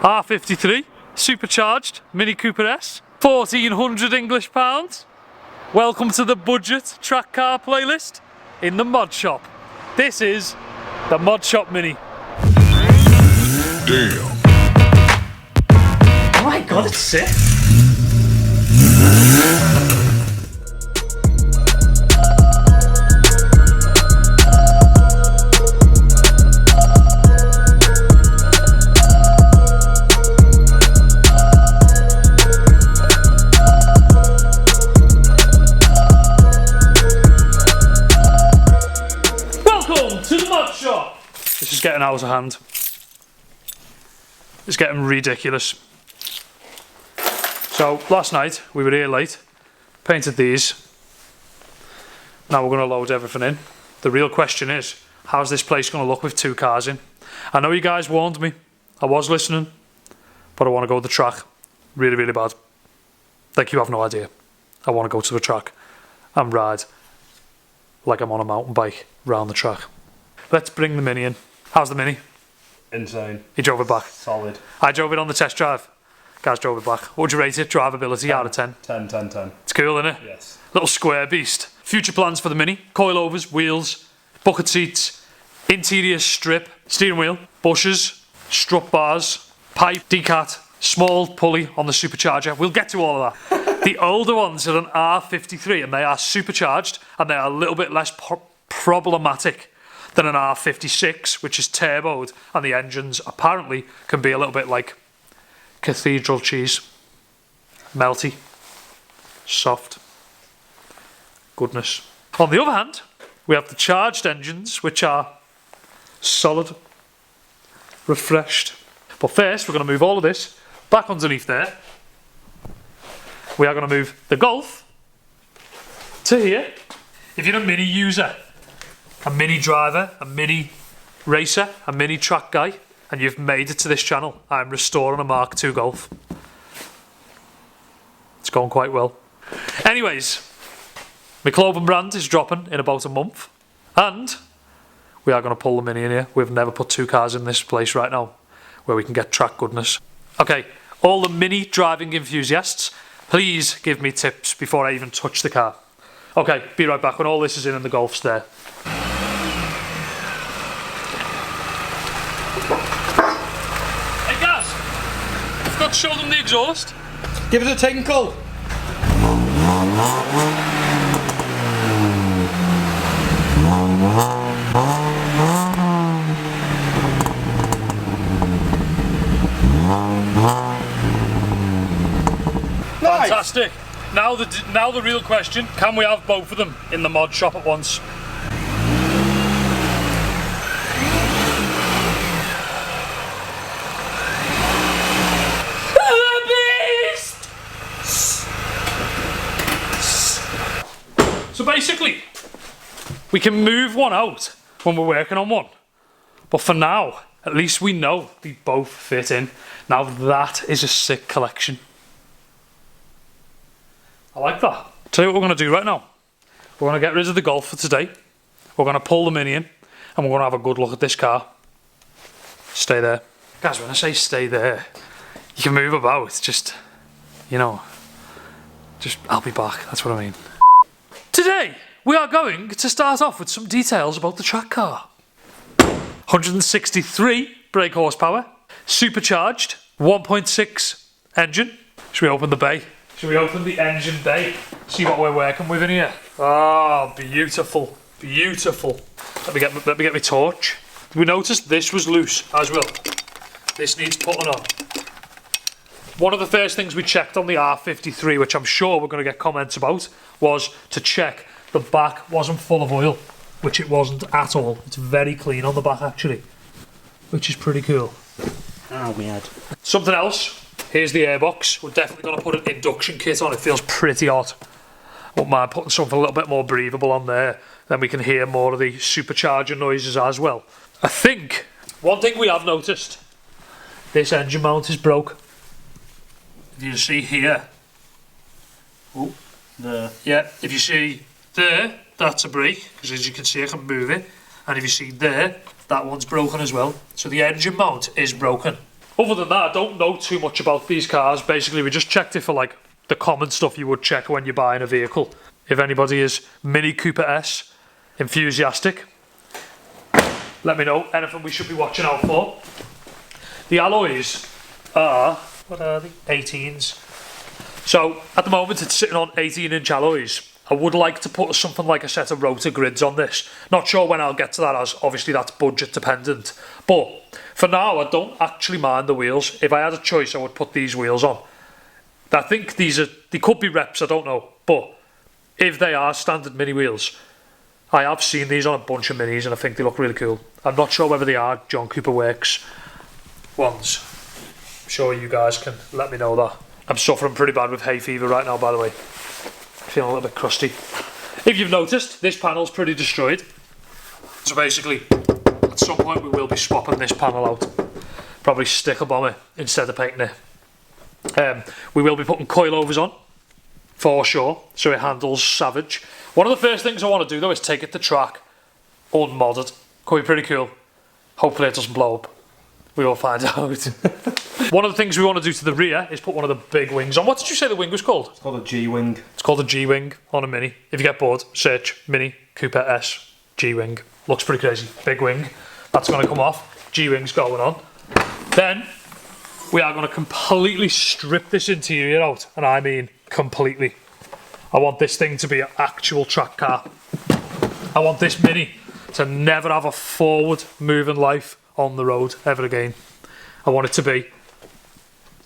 R53, supercharged, Mini Cooper S, 1400 English pounds. Welcome to the budget track car playlist in the mod shop. This is the mod shop Mini. Damn. Oh my god, it's sick. To the mod shop. This is getting out of hand. It's getting ridiculous. So last night we were here late, painted these. Now we're going to load everything in. The real question is, how's this place going to look with two cars in? I know you guys warned me. I was listening, but I want to go to the track really, really bad. Like you have no idea. I want to go to the track and ride like I'm on a mountain bike round the track. Let's bring the Mini in. How's the Mini? Insane. You drove it back? Solid. I drove it on the test drive. Guys drove it back. What would you rate it? Drivability out of 10? 10, 10, 10. It's cool, isn't it? Yes. Little square beast. Future plans for the Mini. Coilovers, wheels, bucket seats, interior strip, steering wheel, bushes, strut bars, pipe, DECAT, small pulley on the supercharger. We'll get to all of that. The older ones are an R53 and they are supercharged and they are a little bit less problematic than an R56, which is turboed, and the engines apparently can be a little bit like cathedral cheese. Melty, soft, goodness. On the other hand, we have the charged engines, which are solid, refreshed. But first, we're going to move all of this back underneath there. We are going to move the Golf to here. If you're a Mini user, a Mini driver, a Mini racer, a Mini track guy, and you've made it to this channel, I'm restoring a Mark II Golf. It's going quite well. Anyways, my clothing brand is dropping in about a month, and we are going to pull the Mini in here. We've never put two cars in this place right now where we can get track goodness. Okay, all the Mini driving enthusiasts, please give me tips before I even touch the car. Okay, be right back when all this is in and the Golf's there. Got to show them the exhaust. Give it a tinkle. Nice. Fantastic. Now the real question, can we have both of them in the mod shop at once? So basically, we can move one out when we're working on one. But for now, at least we know they both fit in. Now that is a sick collection. I like that. Tell you what we're going to do right now. We're going to get rid of the Golf for today. We're going to pull the Mini in and we're going to have a good look at this car. Stay there. Guys, when I say stay there, you can move about. It's just, you know, just I'll be back. That's what I mean. Today, we are going to start off with some details about the track car. 163 brake horsepower, supercharged, 1.6 engine. Should we open the bay? Should we open the engine bay? See what we're working with in here. Ah, beautiful, beautiful. Let me get my torch. We noticed this was loose as well. This needs putting on. One of the first things we checked on the R53, which I'm sure we're going to get comments about, was to check the back wasn't full of oil, which it wasn't at all. It's very clean on the back actually, which is pretty cool. Oh, weird. Something else, here's the airbox. We're definitely going to put an induction kit on. It feels pretty hot. Wouldn't mind putting something a little bit more breathable on there, then we can hear more of the supercharger noises as well. I think one thing we have noticed, this engine mount is broke. If you see here, oh, there. Yeah, if you see there, that's a brake, because as you can see I can move it. And if you see there, that one's broken as well. So the engine mount is broken. Other than that, I don't know too much about these cars. Basically, we just checked it for like the common stuff you would check when you're buying a vehicle. If anybody is Mini Cooper S enthusiastic, let me know anything we should be watching out for. The alloys are, what are they? 18s. So at the moment it's sitting on 18-inch alloys. I would like to put something like a set of rotor grids on this. Not sure when I'll get to that, as obviously that's budget dependent. But for now, I don't actually mind the wheels. If I had a choice, I would put these wheels on. I think they could be reps, I don't know. But if they are standard Mini wheels, I have seen these on a bunch of Minis and I think they look really cool. I'm not sure whether they are John Cooper Works ones. I'm sure you guys can let me know that. I'm suffering pretty bad with hay fever right now, by the way. Feeling a little bit crusty. If you've noticed, this panel's pretty destroyed. So basically, at some point we will be swapping this panel out. Probably sticker bomb it instead of painting it. We will be putting coilovers on, for sure, so it handles savage. One of the first things I want to do though is take it to track unmodded. Could be pretty cool. Hopefully it doesn't blow up. We will find out. One of the things we want to do to the rear is put one of the big wings on. What did you say the wing was called? It's called a G-wing. It's called a G-wing on a Mini. If you get bored, search Mini Cooper S G-wing. Looks pretty crazy. Big wing. That's going to come off. G-wing's going on. Then we are going to completely strip this interior out, and I mean completely. I want this thing to be an actual track car. I want this Mini to never have a forward moving life on the road ever again. I want it to be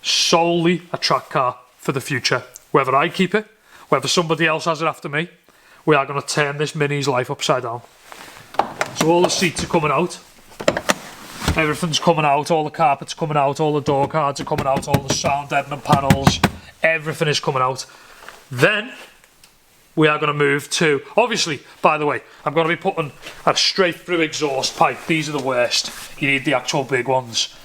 solely a track car for the future. Whether I keep it, whether somebody else has it after me, we are going to turn this Mini's life upside down. So all the seats are coming out, everything's coming out, all the carpet's coming out, all the door cards are coming out, all the sound deadening panels, everything is coming out. Then we are going to move to, obviously, by the way, I'm going to be putting a straight through exhaust pipe. These are the worst. You need the actual big ones.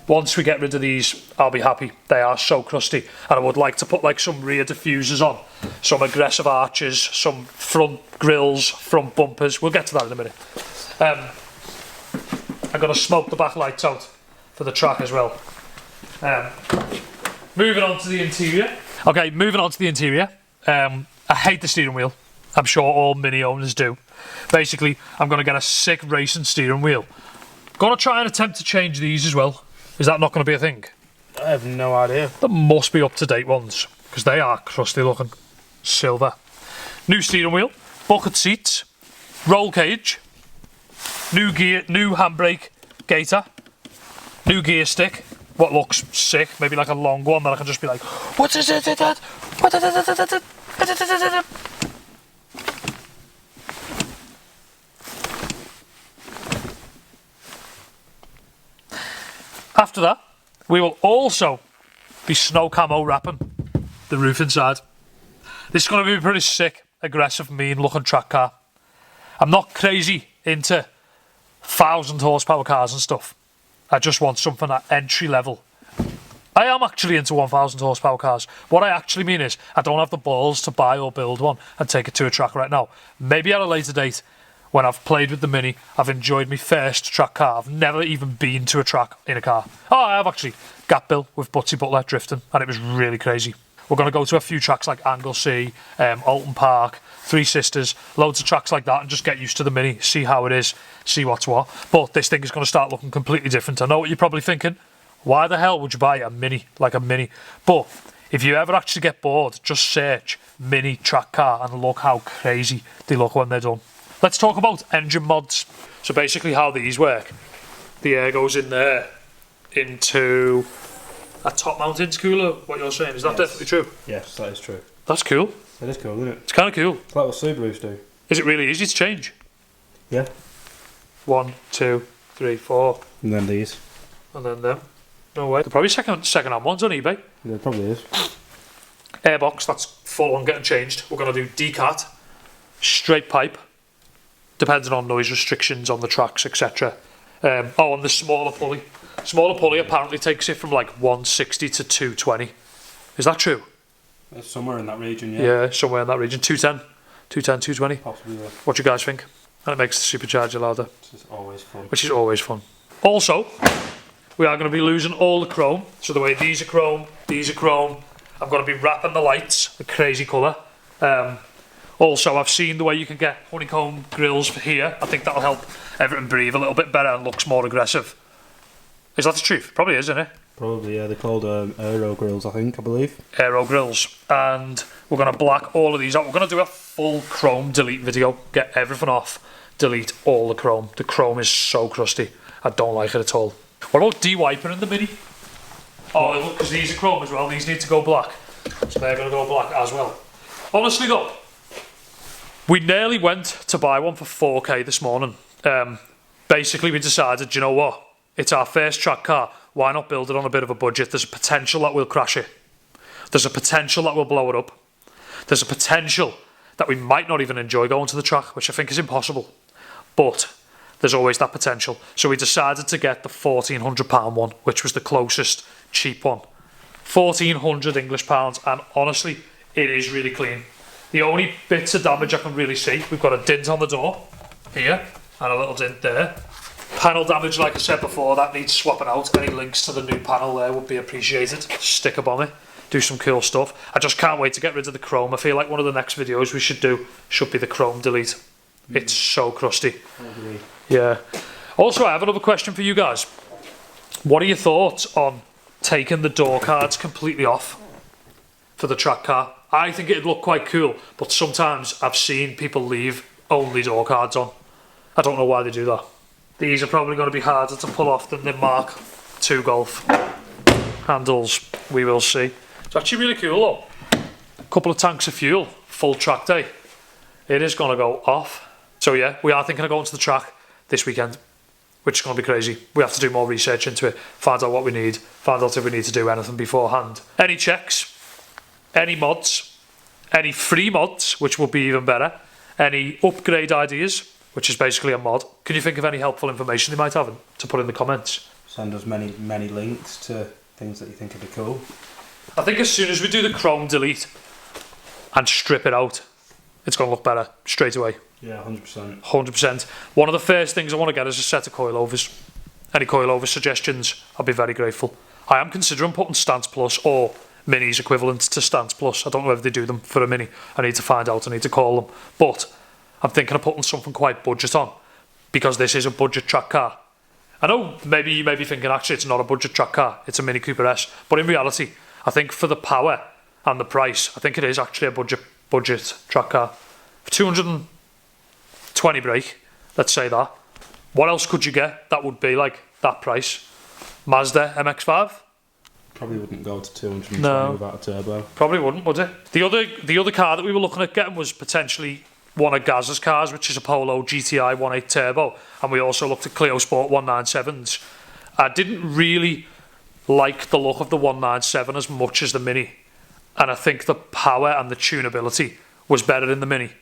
Once we get rid of these, I'll be happy. They are so crusty. And I would like to put like some rear diffusers on, some aggressive arches, some front grills, front bumpers. We'll get to that in a minute. I'm going to smoke the back lights out for the track as well. Moving on to the interior. Okay, moving on to the interior. I hate the steering wheel. I'm sure all Mini owners do. Basically, I'm going to get a sick racing steering wheel. Going to try and attempt to change these as well. Is that not going to be a thing? I have no idea. There must be up-to-date ones, because they are crusty looking. Silver. New steering wheel, bucket seats, roll cage, new gear, new handbrake gator, new gear stick. What looks sick, maybe like a long one that I can just be like, what is it? After that, we will also be snow camo wrapping the roof inside. This is going to be a pretty sick, aggressive, mean looking track car. I'm not crazy into 1,000 horsepower cars and stuff. I just want something at entry level. I am actually into 1,000 horsepower cars. What I actually mean is I don't have the balls to buy or build one and take it to a track right now. Maybe at a later date, when I've played with the Mini, I've enjoyed my first track car. I've never even been to a track in a car. Oh, I have actually. Gap Bill with Butsy Butler drifting, and it was really crazy. We're going to go to a few tracks like Anglesey, Alton Park, Three Sisters, loads of tracks like that, and just get used to the Mini, see how it is, see what's what. But this thing is going to start looking completely different. I know what you're probably thinking. Why the hell would you buy a Mini like a Mini? But if you ever actually get bored, just search Mini track car and look how crazy they look when they're done. Let's talk about engine mods. So basically how these work. The air goes in there into a top mount intercooler, what you're saying. Is that definitely true? Yes, that is true. That's cool. It is cool, isn't it? It's kind of cool. It's like what Subarus do. Is it really easy to change? Yeah. 1, 2, 3, 4. And then these. And then them. No way. They're probably second-hand ones on eBay. There probably is. Airbox, that's full on getting changed. We're going to do DECAT, straight pipe, depending on noise restrictions on the tracks, etc. And the smaller pulley. Smaller pulley apparently takes it from like 160 to 220. Is that true? It's somewhere in that region, yeah. Yeah, somewhere in that region. 210, 220. Possibly, yeah. What do you guys think? And it makes the supercharger louder. This is always fun. Which is always fun. Also, we are going to be losing all the chrome. So the way these are chrome, I'm going to be wrapping the lights a crazy colour. Also, I've seen the way you can get honeycomb grills for here. I think that'll help everything breathe a little bit better and looks more aggressive. Is that the truth? Probably is, isn't it? Probably, yeah. They're called aero grills, I believe. Aero grills. And we're going to black all of these out. We're going to do a full chrome delete video. Get everything off. Delete all the chrome. The chrome is so crusty. I don't like it at all. What about de-wiping in the Mini? Oh, look, because these are chrome as well. These need to go black. So they're going to go black as well. Honestly though, we nearly went to buy one for 4k this morning. Basically we decided, you know what? It's our first track car. Why not build it on a bit of a budget? There's a potential that we'll crash it. There's a potential that we'll blow it up. There's a potential that we might not even enjoy going to the track, which I think is impossible. But there's always that potential. So we decided to get the £1,400 one, which was the closest cheap one. 1,400 English pounds, and honestly, it is really clean. The only bits of damage I can really see, we've got a dint on the door here, and a little dint there. Panel damage, like I said before, that needs swapping out. Any links to the new panel there would be appreciated. Stick up on it, do some cool stuff. I just can't wait to get rid of the chrome. I feel like one of the next videos we should do should be the chrome delete. It's so crusty. Yeah. Also, I have another question for you guys. What are your thoughts on taking the door cards completely off for the track car? I think it'd look quite cool, but sometimes I've seen people leave only door cards on. I don't know why they do that. These are probably going to be harder to pull off than the Mark II Golf handles. We will see. It's actually really cool though. A couple of tanks of fuel, full track day. It is going to go off. So yeah, we are thinking of going to the track this weekend, which is going to be crazy. We have to do more research into it, find out what we need, find out if we need to do anything beforehand. Any checks, any mods, any free mods, which will be even better, any upgrade ideas, which is basically a mod. Can you think of any helpful information you might have to put in the comments? Send us many links to things that you think would be cool. I think as soon as we do the chrome delete and strip it out, it's going to look better straight away. Yeah, 100%. 100%. One of the first things I want to get is a set of coilovers. Any coilover suggestions, I'll be very grateful. I am considering putting Stance Plus or Mini's equivalent to Stance Plus. I don't know if they do them for a Mini. I need to find out, I need to call them. But I'm thinking of putting something quite budget on, because this is a budget track car. I know maybe you may be thinking, actually it's not a budget track car, it's a Mini Cooper S. But in reality, I think for the power and the price, I think it is actually a budget track car. For 220 brake, let's say that. What else could you get that would be like that price? Mazda MX-5? Probably wouldn't go to 220 without a turbo. Probably wouldn't, would it? The other car that we were looking at getting was potentially one of Gaz's cars, which is a Polo GTI 1.8 turbo, and we also looked at Clio Sport 197s. I didn't really like the look of the 197 as much as the Mini, and I think the power and the tunability was better in the Mini.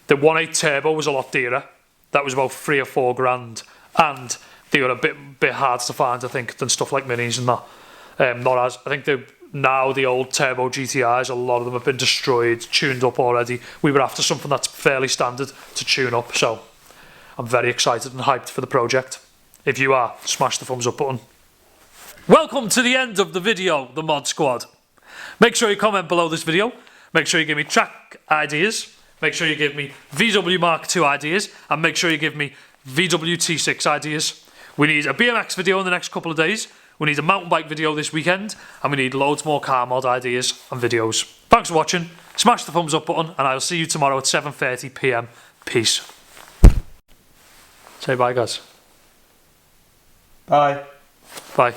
The 1.8 turbo was a lot dearer. That was about 3 or 4 grand, and they were a bit hard to find, I think, than stuff like Minis and that. Not as I think now the old turbo GTIs, a lot of them have been destroyed, tuned up already. We were after something that's fairly standard to tune up, so I'm very excited and hyped for the project. If you are, smash the thumbs up button. Welcome to the end of the video, the Mod Squad. Make sure you comment below this video. Make sure you give me track ideas. Make sure you give me VW Mark II ideas, and make sure you give me VW T6 ideas. We need a BMX video in the next couple of days. We need a mountain bike video this weekend, and we need loads more car mod ideas and videos. Thanks for watching. Smash the thumbs up button, and I'll see you tomorrow at 7:30 PM. Peace. Say bye, guys. Bye. Bye.